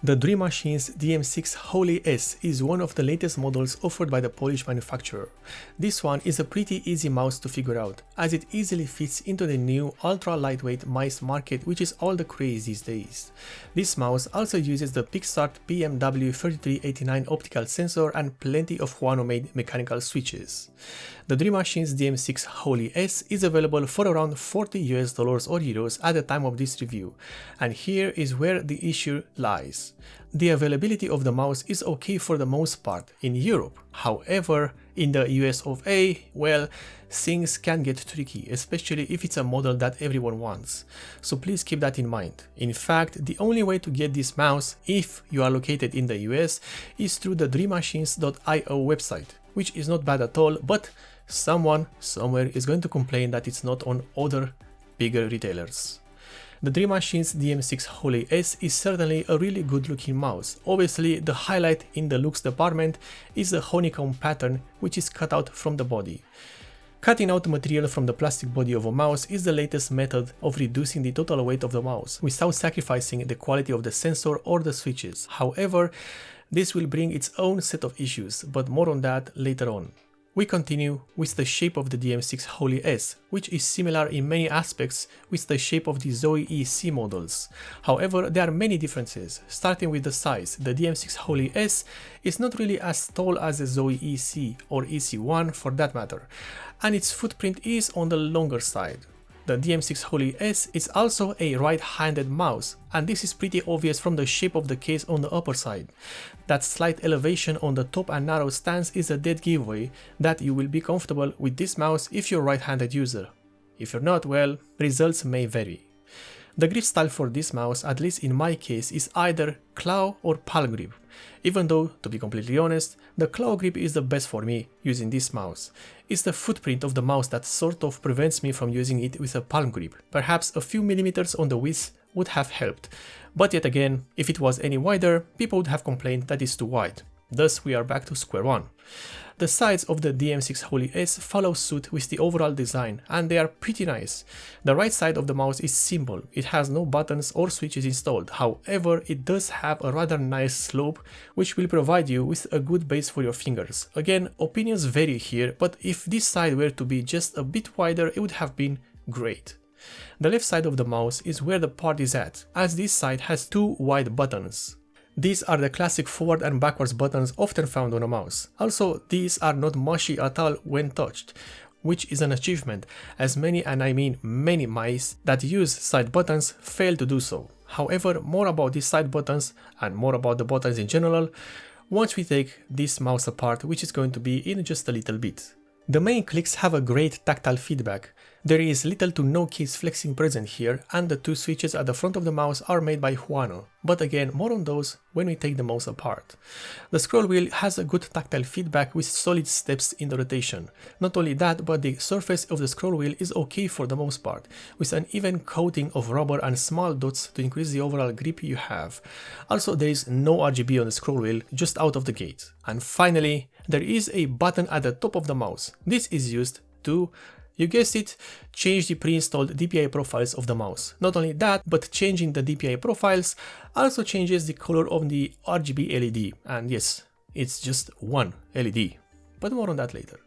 The Dream Machine's DM6 Holey S is one of the latest models offered by the Polish manufacturer. This one is a pretty easy mouse to figure out, as it easily fits into the new ultra-lightweight mice market, which is all the craze these days. This mouse also uses the Pixart BMW3389 optical sensor and plenty of Huano-made mechanical switches. The Dream Machine's DM6 Holey S is available for around $40 US or euros at the time of this review, and here is where the issue lies. The availability of the mouse is okay for the most part in Europe. However, in the US of A, well, things can get tricky, especially if it's a model that everyone wants. So please keep that in mind. In fact, the only way to get this mouse, if you are located in the US, is through the dreammachines.io website, which is not bad at all, but someone somewhere is going to complain that it's not on other bigger retailers. The Dream Machine's DM6 Holey S is certainly a really good looking mouse. Obviously, the highlight in the looks department is the honeycomb pattern, which is cut out from the body. Cutting out material from the plastic body of a mouse is the latest method of reducing the total weight of the mouse without sacrificing the quality of the sensor or the switches. However, this will bring its own set of issues, but more on that later on. We continue with the shape of the DM6 Holey S, which is similar in many aspects with the shape of the Zoe EC models. However, there are many differences. Starting with the size, the DM6 Holey S is not really as tall as the Zoe EC or EC1 for that matter, and its footprint is on the longer side. The DM6 Holey S is also a right-handed mouse, and this is pretty obvious from the shape of the case on the upper side. That slight elevation on the top and narrow stance is a dead giveaway that you will be comfortable with this mouse if you're a right-handed user. If you're not, well, results may vary. The grip style for this mouse, at least in my case, is either claw or palm grip, even though, to be completely honest, the claw grip is the best for me using this mouse. It's the footprint of the mouse that sort of prevents me from using it with a palm grip. Perhaps a few millimeters on the width would have helped, but yet again, if it was any wider, people would have complained that it's too wide. Thus we are back to square one. The sides of the DM6 Holey S follow suit with the overall design, and they are pretty nice. The right side of the mouse is simple, it has no buttons or switches installed, however it does have a rather nice slope which will provide you with a good base for your fingers. Again, opinions vary here, but if this side were to be just a bit wider, it would have been great. The left side of the mouse is where the part is at, as this side has two wide buttons. These are the classic forward and backwards buttons often found on a mouse. Also, these are not mushy at all when touched, which is an achievement, as many, and I mean many mice that use side buttons fail to do so. However, more about these side buttons and more about the buttons in general once we take this mouse apart, which is going to be in just a little bit. The main clicks have a great tactile feedback. There is little to no case flexing present here, and the two switches at the front of the mouse are made by Huano, but again, more on those when we take the mouse apart. The scroll wheel has a good tactile feedback with solid steps in the rotation. Not only that, but the surface of the scroll wheel is okay for the most part, with an even coating of rubber and small dots to increase the overall grip you have. Also, there is no RGB on the scroll wheel just out of the gate. And finally, there is a button at the top of the mouse. This is used to, you guessed it, change the pre-installed DPI profiles of the mouse. Not only that, but changing the DPI profiles also changes the color of the RGB LED. And yes, it's just one LED, but more on that later.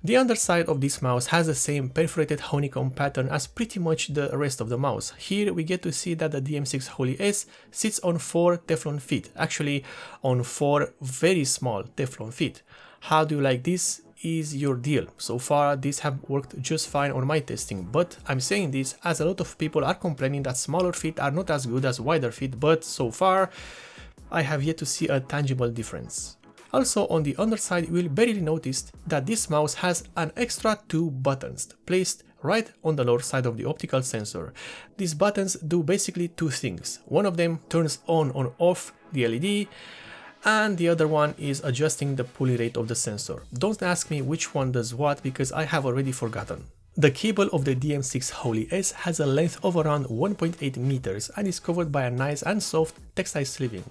The underside of this mouse has the same perforated honeycomb pattern as pretty much the rest of the mouse. Here we get to see that the DM6 Holey S sits on 4 Teflon feet, actually on 4 very small Teflon feet. How do you like this? Is your deal. So far these have worked just fine on my testing, but I'm saying this as a lot of people are complaining that smaller feet are not as good as wider feet, but so far I have yet to see a tangible difference. Also, on the underside, you will barely notice that this mouse has an extra 2 buttons placed right on the lower side of the optical sensor. These buttons do basically 2 things. One of them turns on or off the LED, and the other one is adjusting the pulley rate of the sensor. Don't ask me which one does what, because I have already forgotten. The cable of the DM6 Holey S has a length of around 1.8 meters and is covered by a nice and soft textile sleeving.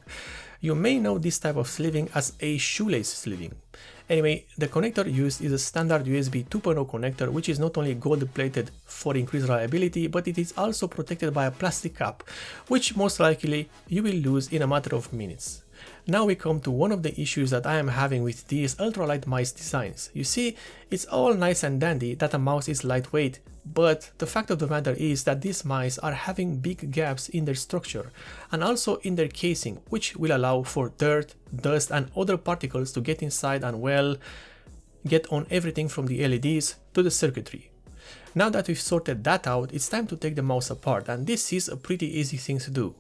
You may know this type of sleeving as a shoelace sleeving. Anyway, the connector used is a standard USB 2.0 connector, which is not only gold plated for increased reliability, but it is also protected by a plastic cap, which most likely you will lose in a matter of minutes. Now we come to one of the issues that I am having with these ultralight mice designs. You see, it's all nice and dandy that a mouse is lightweight, but the fact of the matter is that these mice are having big gaps in their structure and also in their casing, which will allow for dirt, dust and other particles to get inside and, well, get on everything from the LEDs to the circuitry. Now that we've sorted that out, it's time to take the mouse apart, and this is a pretty easy thing to do.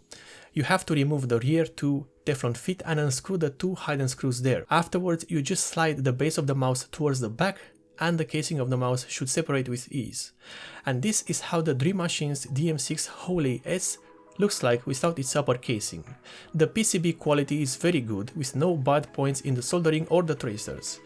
You have to remove the rear two Teflon feet and unscrew the two hidden screws there. Afterwards, you just slide the base of the mouse towards the back and the casing of the mouse should separate with ease. And this is how the Dream Machine's DM6 Holey S looks like without its upper casing. The PCB quality is very good, with no bad points in the soldering or the tracers.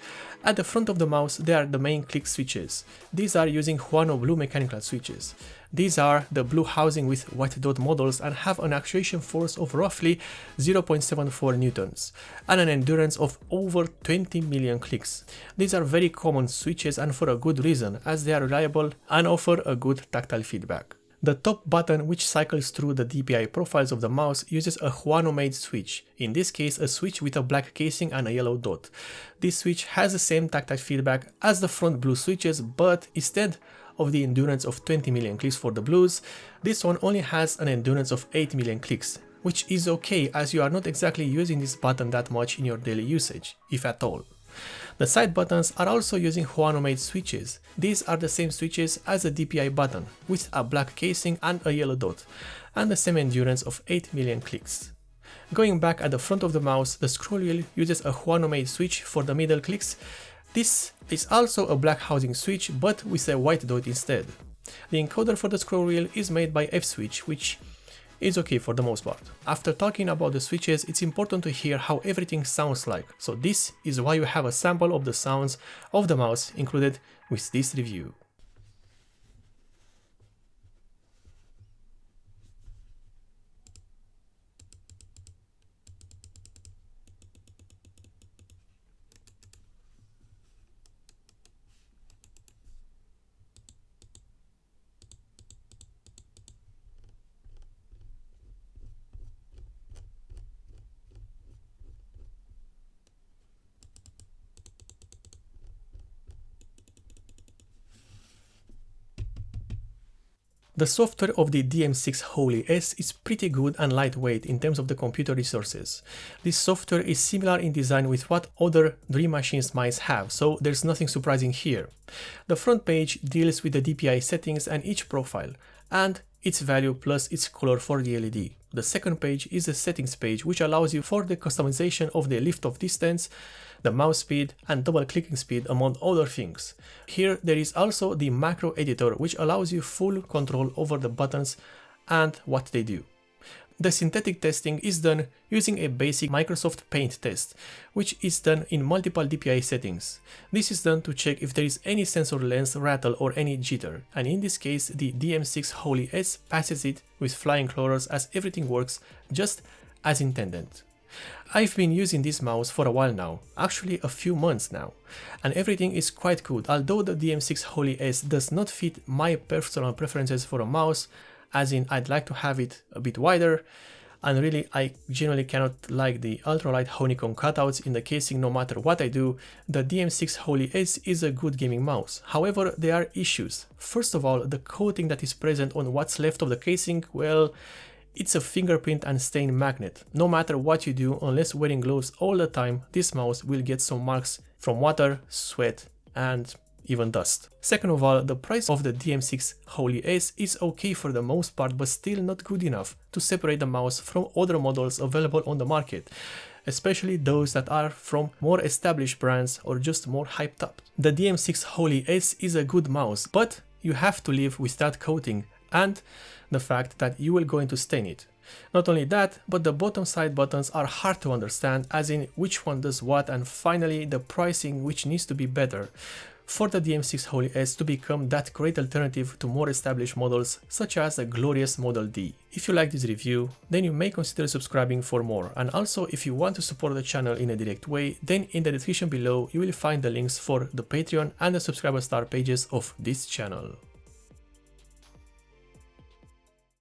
At the front of the mouse there are the main click switches. These are using Huano blue mechanical switches. These are the blue housing with white dot models and have an actuation force of roughly 0.74 newtons and an endurance of over 20 million clicks. These are very common switches and for a good reason, as they are reliable and offer a good tactile feedback. The top button, which cycles through the DPI profiles of the mouse, uses a Huano-made switch, in this case a switch with a black casing and a yellow dot. This switch has the same tactile feedback as the front blue switches, but instead of the endurance of 20 million clicks for the blues, this one only has an endurance of 8 million clicks, which is okay as you are not exactly using this button that much in your daily usage, if at all. The side buttons are also using Huano-made switches. These are the same switches as the DPI button, with a black casing and a yellow dot, and the same endurance of 8 million clicks. Going back at the front of the mouse, the scroll wheel uses a Huano-made switch for the middle clicks. This is also a black housing switch, but with a white dot instead. The encoder for the scroll wheel is made by F-Switch, which is okay for the most part. After talking about the switches, it's important to hear how everything sounds like, so this is why you have a sample of the sounds of the mouse included with this review. The software of the DM6 Holey S is pretty good and lightweight in terms of the computer resources. This software is similar in design with what other Dream Machines mice have, so there's nothing surprising here. The front page deals with the DPI settings and each profile, and its value plus its color for the LED. The second page is the settings page, which allows you for the customization of the lift-off distance, the mouse speed and double clicking speed, among other things. Here there is also the macro editor, which allows you full control over the buttons and what they do. The synthetic testing is done using a basic Microsoft Paint test, which is done in multiple DPI settings. This is done to check if there is any sensor lens rattle or any jitter, and in this case the DM6 Holey S passes it with flying colors as everything works just as intended. I've been using this mouse for a while now, actually a few months now, and everything is quite good, although the DM6 Holey S does not fit my personal preferences for a mouse, as in I'd like to have it a bit wider, and really I generally cannot like the ultralight honeycomb cutouts in the casing no matter what I do. The DM6 Holey S is a good gaming mouse, however there are issues. First of all, the coating that is present on what's left of the casing, well, it's a fingerprint and stain magnet. No matter what you do, unless wearing gloves all the time, this mouse will get some marks from water, sweat and even dust. Second of all, the price of the DM6 Holey S is okay for the most part, but still not good enough to separate the mouse from other models available on the market, especially those that are from more established brands or just more hyped up. The DM6 Holey S is a good mouse, but you have to live with that coating and the fact that you will going to stain it. Not only that, but the bottom side buttons are hard to understand, as in which one does what, and finally the pricing, which needs to be better. for the DM6 Holey S to become that great alternative to more established models such as the glorious Model D. If you like this review, then you may consider subscribing for more, and also if you want to support the channel in a direct way, then in the description below you will find the links for the Patreon and the subscriber star pages of this channel.